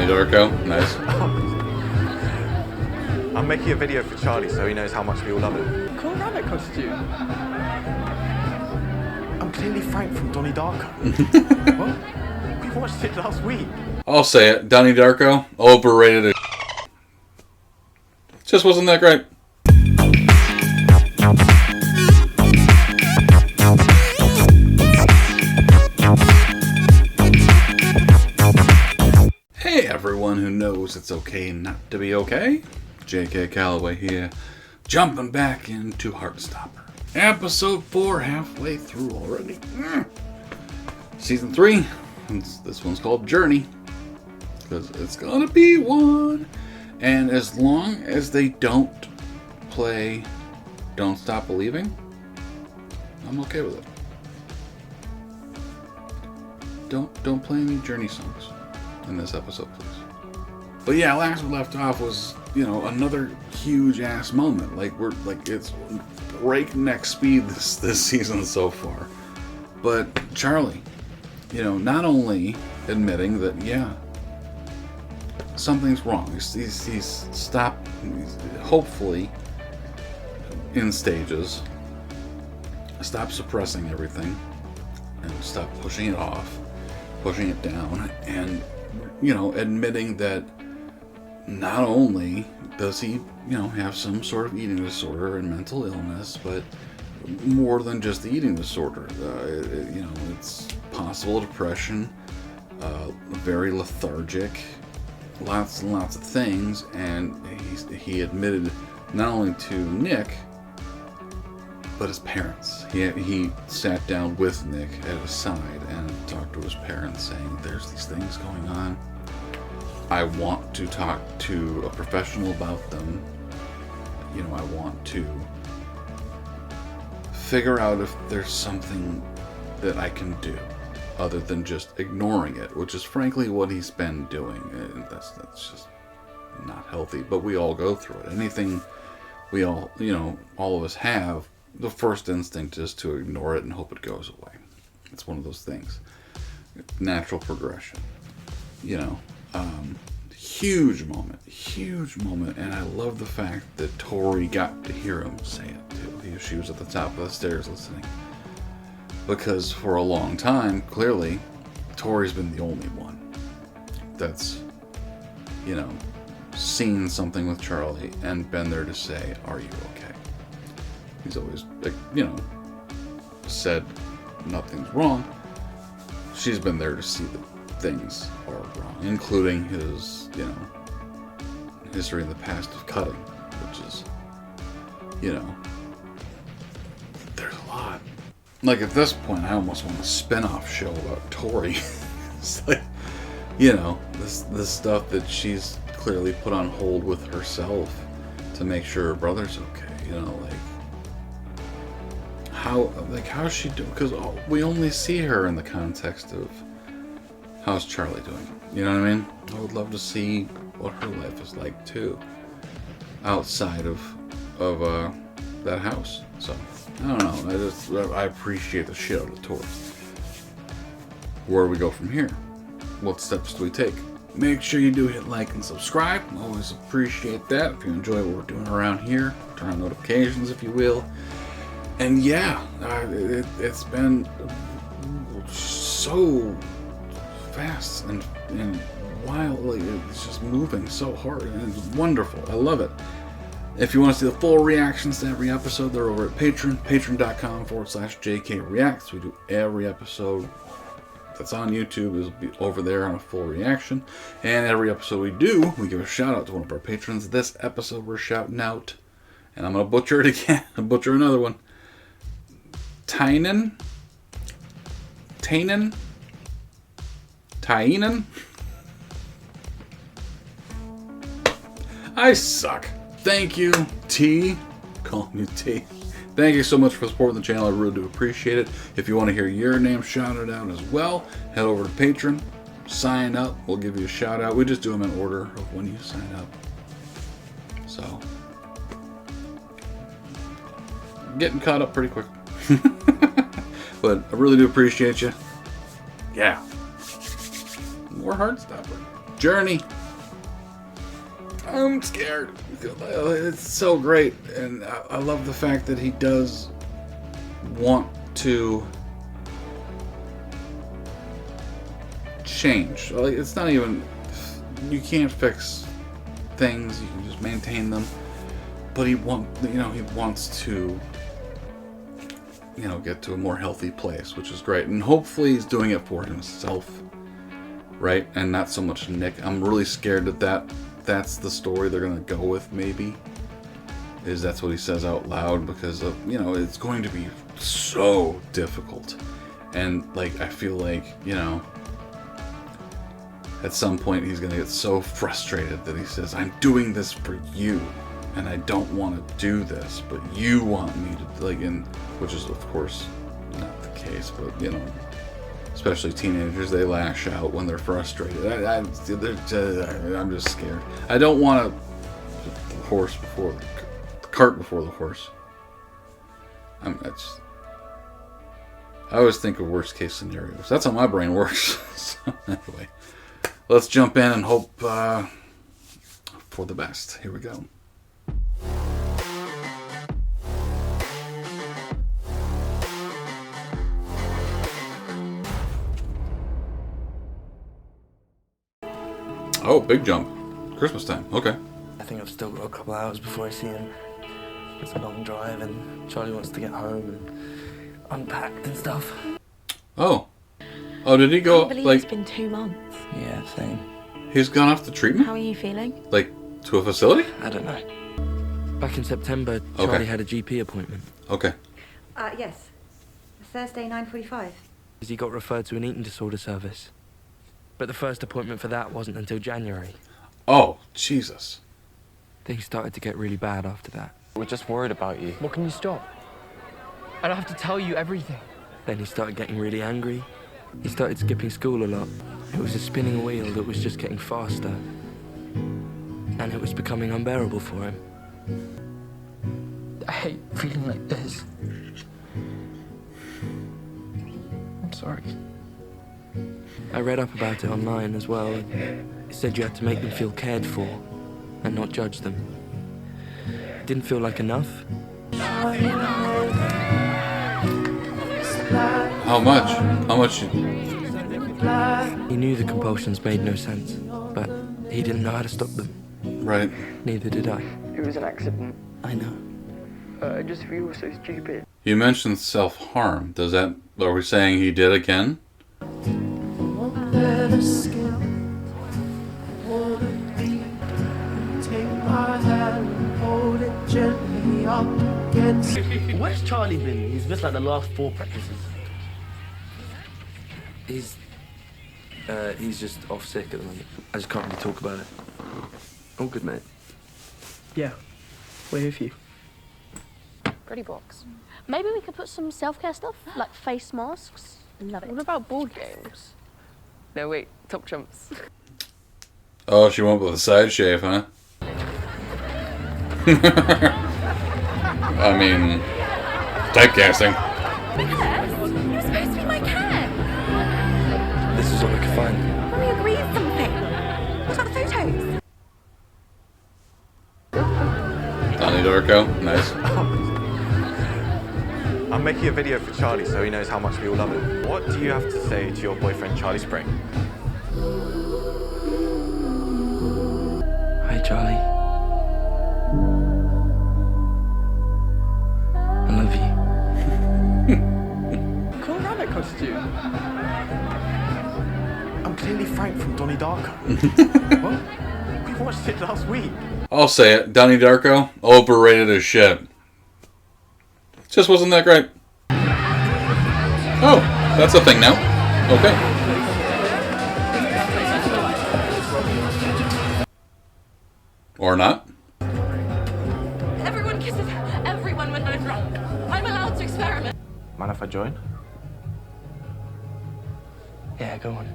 Darko. Nice. I'm making a video for Charlie so he knows how much we all love him. Cool rabbit costume. I'm clearly Frank from Donnie Darko. What? We watched it last week. I'll say it. Donnie Darko, overrated as just wasn't that great. Hey everyone who knows it's okay not to be okay. J.K. Calloway here, jumping back into Heartstopper. Episode 4, halfway through already. Season 3, this one's called Journey, because it's gonna be one. And as long as they don't play Don't Stop Believing, I'm okay with it. Don't play any Journey songs in this episode, please. But yeah, last we left off was, another huge ass moment. It's breakneck speed this season so far. But Charlie, not only admitting that, something's wrong. He's stopped, hopefully, in stages. Stop suppressing everything and stop pushing it off, pushing it down, and admitting that not only does he, have some sort of eating disorder and mental illness, but more than just the eating disorder. It's possible depression, very lethargic, lots and lots of things, and he admitted not only to Nick, but his parents. He sat down with Nick at his side and talked to his parents, saying, there's these things going on. I want to talk to a professional about them. I want to figure out if there's something that I can do other than just ignoring it, which is frankly what he's been doing. And that's just not healthy, but we all go through it. Anything we all, all of us have, the first instinct is to ignore it and hope it goes away. It's one of those things. Natural progression. Huge moment, and I love the fact that Tori got to hear him say it too. She was at the top of the stairs listening. Because for a long time, clearly, Tori's been the only one that's, seen something with Charlie and been there to say, are you okay? He's always, said nothing's wrong. She's been there to see that things are wrong, including his, history in the past of cutting, which is, there's a lot. Like, at this point, I almost want a spin-off show about Tori. It's like, this stuff that she's clearly put on hold with herself to make sure her brother's okay. How's she doing? Because we only see her in the context of how's Charlie doing. You know what I mean? I would love to see what her life is like too, outside of that house. So I don't know. I appreciate the shit out of Tori. Where do we go from here? What steps do we take? Make sure you do hit like and subscribe. Always appreciate that. If you enjoy what we're doing around here, turn on notifications if you will. And it's been so fast and wild. It's just moving so hard, and it's wonderful. I love it. If you want to see the full reactions to every episode, they're over at Patreon, patreon.com/JK Reacts. We do every episode that's on YouTube is be over there on a full reaction. And every episode we do, we give a shout out to one of our patrons. This episode we're shouting out, and I'm going to butcher it again. I'll butcher another one. Tynan? I suck. Thank you, T. Call me T. Thank you so much for supporting the channel. I really do appreciate it. If you want to hear your name shouted out as well, head over to Patreon, sign up. We'll give you a shout out. We just do them in order of when you sign up. So, getting caught up pretty quick. But I really do appreciate you. Yeah. More Heartstopper. journey. I'm scared. It's so great, and I love the fact that he does want to change. Like, it's not even, you can't fix things, you can just maintain them. But he wants to, get to a more healthy place, which is great. And hopefully he's doing it for himself, right? And not so much Nick. I'm really scared that's the story they're gonna go with, maybe. That's what he says out loud, because of, it's going to be so difficult. And like, I feel like, at some point he's gonna get so frustrated that he says, I'm doing this for you, and I don't want to do this, but you want me to, like, which is of course not the case, but especially teenagers, they lash out when they're frustrated. I'm just scared. I don't want to put the cart before the horse. I always think of worst case scenarios. That's how my brain works. So anyway, let's jump in and hope for the best. Here we go. Oh, big jump. Christmas time. Okay. I think I've still got a couple hours before I see him. It's a long drive, and Charlie wants to get home and unpacked and stuff. Oh, did he go? I believe like, it's been 2 months. Yeah, same. He's gone off to treatment? How are you feeling? Like, to a facility? I don't know. Back in September, Charlie had a GP appointment. Okay. Yes. Thursday, 9:45. He got referred to an eating disorder service. But the first appointment for that wasn't until January. Oh, Jesus. Things started to get really bad after that. We're just worried about you. Well, can you stop? I don't have to tell you everything. Then he started getting really angry. He started skipping school a lot. It was a spinning wheel that was just getting faster. And it was becoming unbearable for him. I hate feeling like this. I'm sorry. I read up about it online as well. It said you had to make them feel cared for and not judge them. It didn't feel like enough. How much? How much? He knew the compulsions made no sense, but he didn't know how to stop them. Right. Neither did I. It was an accident. I know. I just feel so stupid. You mentioned self-harm. Are we saying he did again? Where's Charlie been? He's missed like the last 4 practices. He's just off sick at the moment. I just can't really talk about it. All good, mate. Yeah, we're here for you. Pretty box. Maybe we could put some self-care stuff, like face masks. Love it. What about board games? No, wait. Top trumps. Oh, she went with a side shave, huh? I mean, typecasting. You're supposed to be my cat. This is what we could find. Can we agree on something? What about the photos? Donnie Darko, nice. I'm making a video for Charlie so he knows how much we all love him. What do you have to say to your boyfriend, Charlie Spring? Hi, Charlie. I love you. Cool rabbit costume. I'm clearly Frank from Donnie Darko. What? We watched it last week. I'll say it. Donnie Darko, overrated as shit. Just wasn't that great. Oh, that's a thing now. Okay. Or not. Everyone kisses everyone when I'm drunk. I'm allowed to experiment. Mind if I join? Yeah, go on.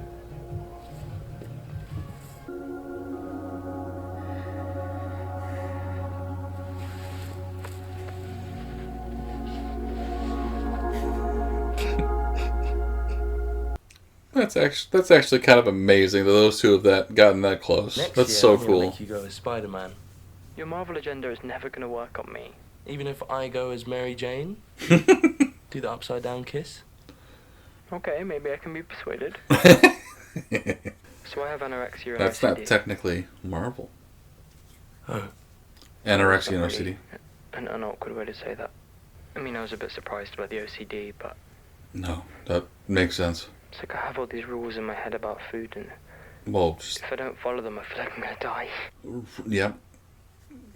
That's actually kind of amazing that those two have gotten that close. Next That's year, so I'm gonna cool. make you go as Spider-Man. Your Marvel agenda is never going to work on me. Even if I go as Mary Jane? Do the upside down kiss? Okay, maybe I can be persuaded. So I have anorexia and That's OCD. not technically Marvel. Oh. Anorexia and Not OCD. really an awkward way to say that. I mean, I was a bit surprised by the OCD, but No, that makes sense. it's like I have all these rules in my head about food, and Well, just, if I don't follow them, I feel like I'm going to die.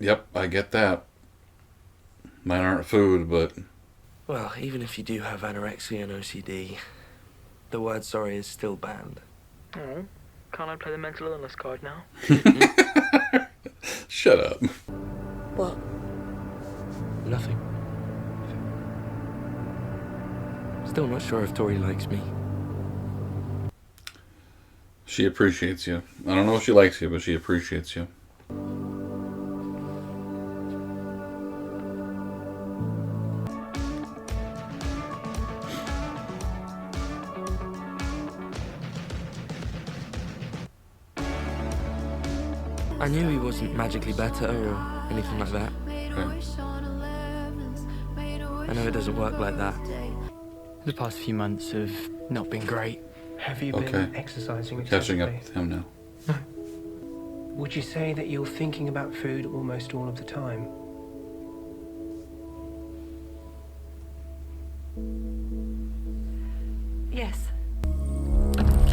Yep, I get that. Mine aren't food, but Well, even if you do have anorexia and OCD, the word sorry is still banned. Oh, can't I play the mental illness card now? shut up. What? Nothing. Still not sure if Tori likes me. She appreciates you. I don't know if she likes you, but she appreciates you. I knew he wasn't magically better or anything like that. Okay. I know it doesn't work like that. The past few months have not been great. Have you Okay. been exercising Catching up excessively? with him now. Would you say that you're thinking about food almost all of the time? Yes.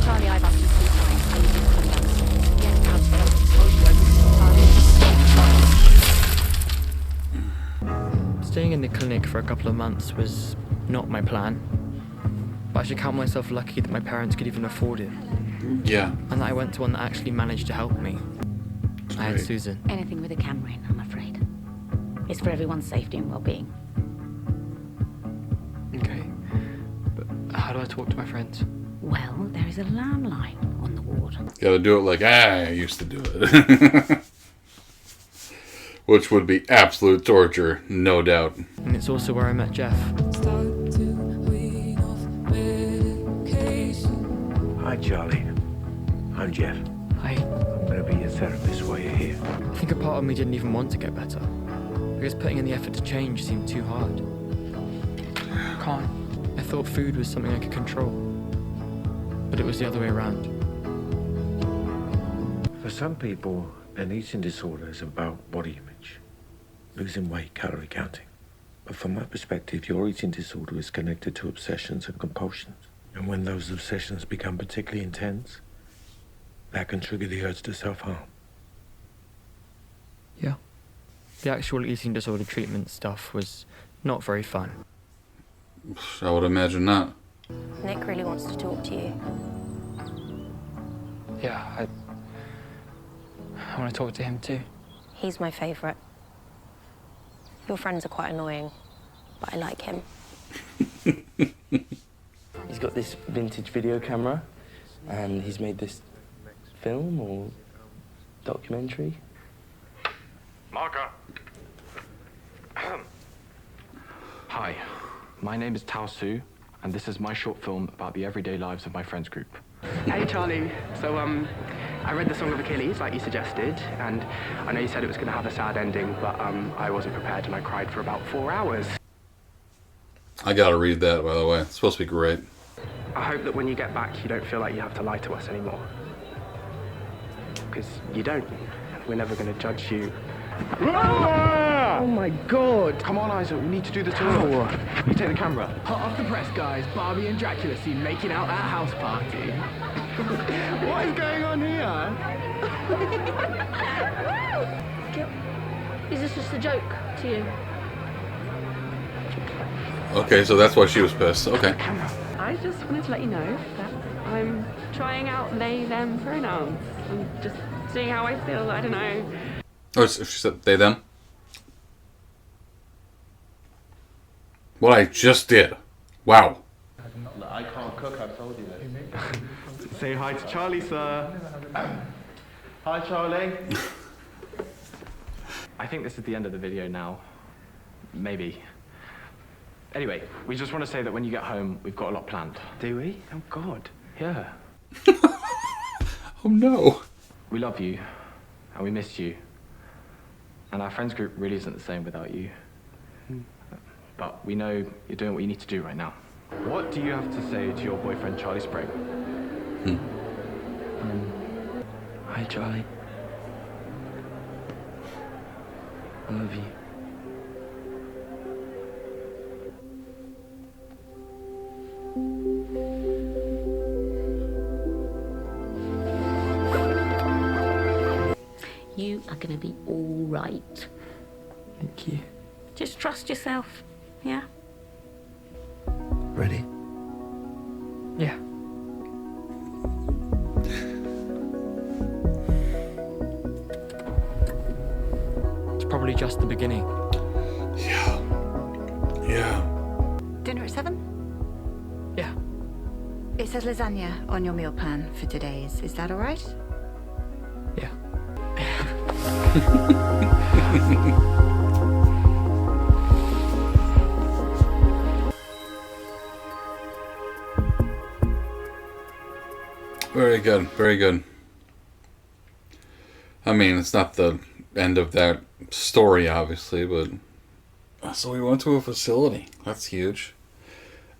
Charlie, I've asked you 3 times. I need you to come downstairs. Get downstairs. I told you Staying in the clinic for a couple of months was not my plan. But I should count myself lucky that my parents could even afford it. Yeah. And that I went to one that actually managed to help me. I had Great. Susan. Anything with a camera in, I'm afraid. It's for everyone's safety and well-being. Okay. But how do I talk to my friends? Well, there is a landline on the ward. Gotta do it like I used to do it. Which would be absolute torture, no doubt. And it's also where I met Jeff. Hi, Charlie. I'm Jeff. Hi. I'm going to be your therapist while you're here. I think a part of me didn't even want to get better. Because putting in the effort to change seemed too hard. Can't. I thought food was something I could control. But it was the other way around. For some people, an eating disorder is about body image. Losing weight, calorie counting. But from my perspective, your eating disorder is connected to obsessions and compulsions. And when those obsessions become particularly intense, that can trigger the urge to self-harm. Yeah. The actual eating disorder treatment stuff was not very fun. I would imagine not. Nick really wants to talk to you. Yeah, I want to talk to him too. He's my favourite. Your friends are quite annoying, but I like him. He's got this vintage video camera, and he's made this film or documentary. Marker. Hi, my name is Tao Su, and this is my short film about the everyday lives of my friends group. Hey, Charlie. So, I read the Song of Achilles, like you suggested, and I know you said it was going to have a sad ending, but I wasn't prepared, and I cried for about 4 hours. I gotta read that, by the way. It's supposed to be great. I hope that when you get back, you don't feel like you have to lie to us anymore. Because you don't. We're never going to judge you. Oh my god! Come on, Isaac, we need to do the tour. You take the camera. Hot off the press, guys. Barbie and Dracula seen making out at a house party. What is going on here? Is this just a joke to you? Okay, so that's why she was pissed. Okay. I just wanted to let you know that I'm trying out they, them pronouns. I'm just seeing how I feel. I don't know. Oh, she said they, them? What I just did. Wow. I can't cook, I told you. Say hi to Charlie, sir. Hi, Charlie. I think this is the end of the video now. Maybe. Anyway, we just want to say that when you get home, we've got a lot planned. Do we? Oh, God. Yeah. Oh no. We love you, and we miss you. And our friends group really isn't the same without you. But we know you're doing what you need to do right now. What do you have to say to your boyfriend, Charlie Spring? Hi, Charlie. I love you. You are going to be all right. Thank you. Just trust yourself, yeah? Ready? Yeah. It's probably just the beginning. Yeah. Dinner at 7? Yeah. It says lasagna on your meal plan for today. Is that all right? Yeah. Very good, very good. I mean, it's not the end of that story, obviously, but so we went to a facility. That's huge.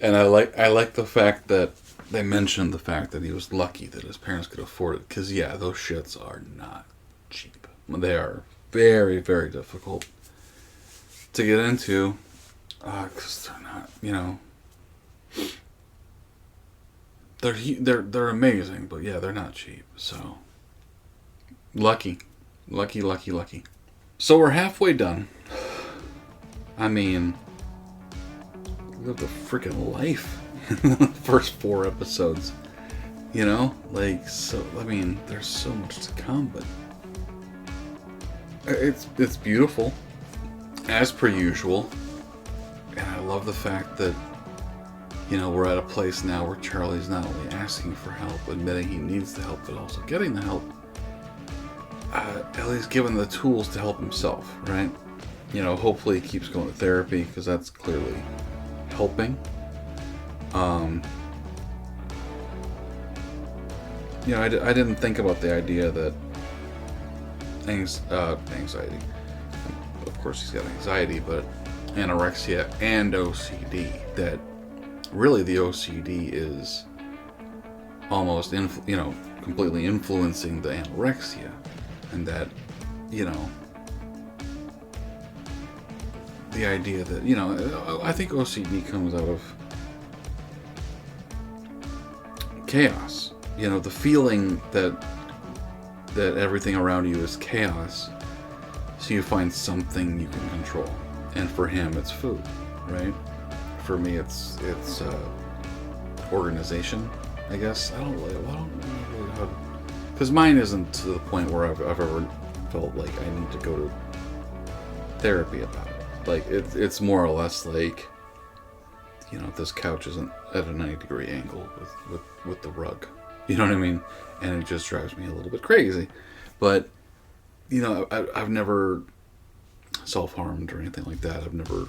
And I like the fact that they mentioned the fact that he was lucky that his parents could afford it. Because, yeah, those shits are not cheap. They are very, very difficult to get into. Because they're not, you know... They're amazing, but yeah, they're not cheap. So, lucky. So we're halfway done. I mean, we lived a freaking life in the first 4 episodes. You know, like, so, I mean, there's so much to come, but it's beautiful, as per usual. And I love the fact that, you know, we're at a place now where Charlie's not only asking for help, admitting he needs the help, but also getting the help. At least given the tools to help himself, right? You know, hopefully he keeps going to therapy, because that's clearly helping. You know, I didn't think about the idea that anxiety. Of course he's got anxiety, but anorexia and OCD, that really the OCD is almost completely influencing the anorexia, and that, you know, the idea that, you know, I think OCD comes out of chaos, you know, the feeling that everything around you is chaos, so you find something you can control. And for him it's food, right? For me, it's organization, I guess. I don't really how, because mine isn't to the point where I've ever felt like I need to go to therapy about it. Like it's more or less like, you know, this couch isn't at a 90-degree angle with the rug. You know what I mean? And it just drives me a little bit crazy. But, you know, I've never self-harmed or anything like that. I've never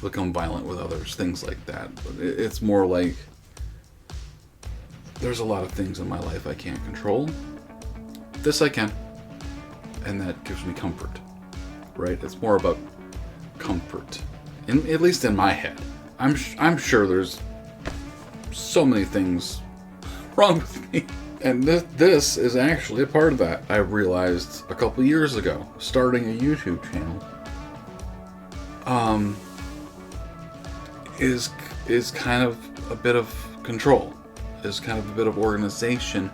become violent with others, things like that. But it's more like there's a lot of things in my life I can't control. This I can, and that gives me comfort, right? It's more about comfort, at least in my head. I'm sure there's so many things wrong with me, and this is actually a part of that. I realized a couple years ago, starting a YouTube channel, is kind of a bit of control, is kind of a bit of organization,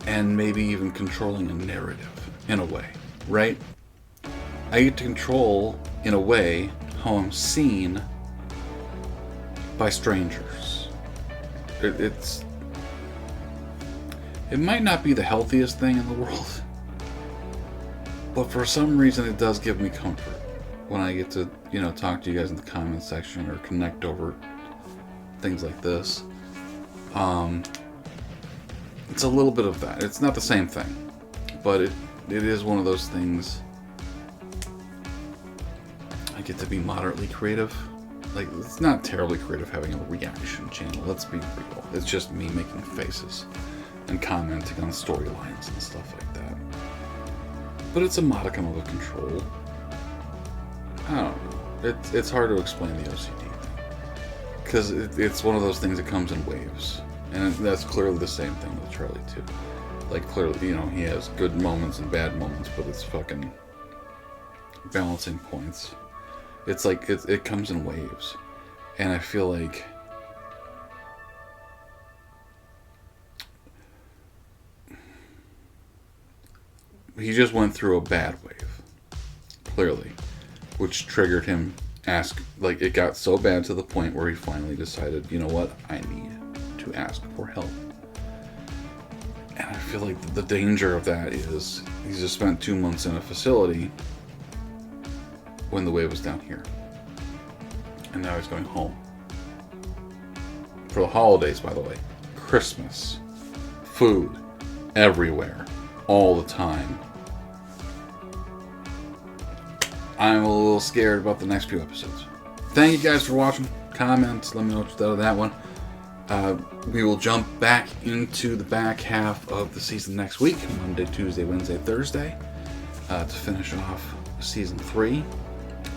and maybe even controlling a narrative in a way, right? I get to control, in a way, how I'm seen by strangers. It might not be the healthiest thing in the world, but for some reason it does give me comfort when I get to, you know, talk to you guys in the comment section or connect over things like this. It's a little bit of that. It's not the same thing, but it is one of those things. I get to be moderately creative. Like, it's not terribly creative having a reaction channel, let's be real. It's just me making faces. and commenting on storylines and stuff like that. But it's a modicum of a control. I don't know. It's hard to explain the OCD thing. Because it's one of those things that comes in waves. And that's clearly the same thing with Charlie, too. Like, clearly, you know, he has good moments and bad moments, but it's fucking balancing points. It's like, it comes in waves. And I feel like he just went through a bad wave, clearly, which triggered him like, it got so bad to the point where he finally decided, you know what, I need to ask for help. And I feel like the danger of that is he's just spent 2 months in a facility when the wave was down here. And now he's going home. For the holidays, by the way. Christmas. Food. Everywhere. All the time. I'm a little scared about the next few episodes. Thank you guys for watching. Comments. Let me know what you thought of that one. We will jump back into the back half of the season next week. Monday, Tuesday, Wednesday, Thursday. To finish off season 3.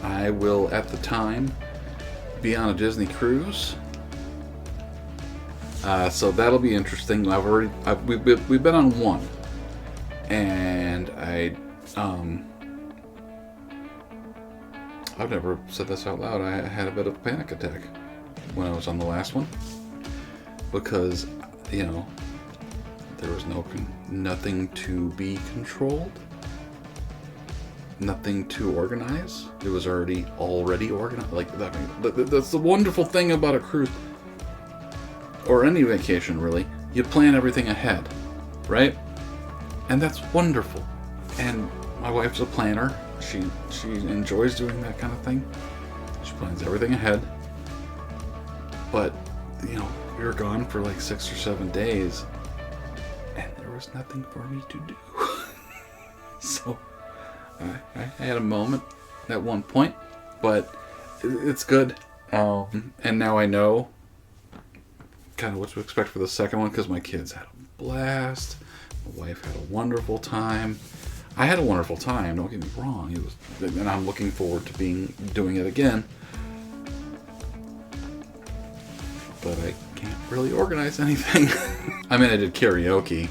I will, at the time, be on a Disney cruise. So that'll be interesting. We've been on one. And I've never said this out loud. I had a bit of a panic attack when I was on the last one, because, you know, there was nothing to be controlled, nothing to organize. It was already organized. Like, I mean, that's the wonderful thing about a cruise, or any vacation really. You plan everything ahead, right? And that's wonderful. And my wife's a planner. She enjoys doing that kind of thing. She plans everything ahead. But, you know, we were gone for like 6 or 7 days, and there was nothing for me to do. So I had a moment at one point, but it's good. And now I know kind of what to expect for the second one, because my kids had a blast. My wife had a wonderful time. I had a wonderful time, don't get me wrong. It was, and I'm looking forward to doing it again. But I can't really organize anything. I mean, I did karaoke,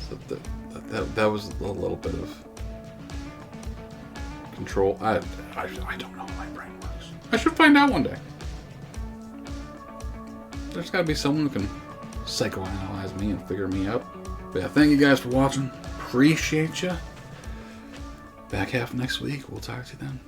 so that was a little bit of control. I don't know how my brain works. I should find out one day. There's got to be someone who can psychoanalyze me and figure me out. But yeah, thank you guys for watching. Appreciate you. Back half next week. We'll talk to you then.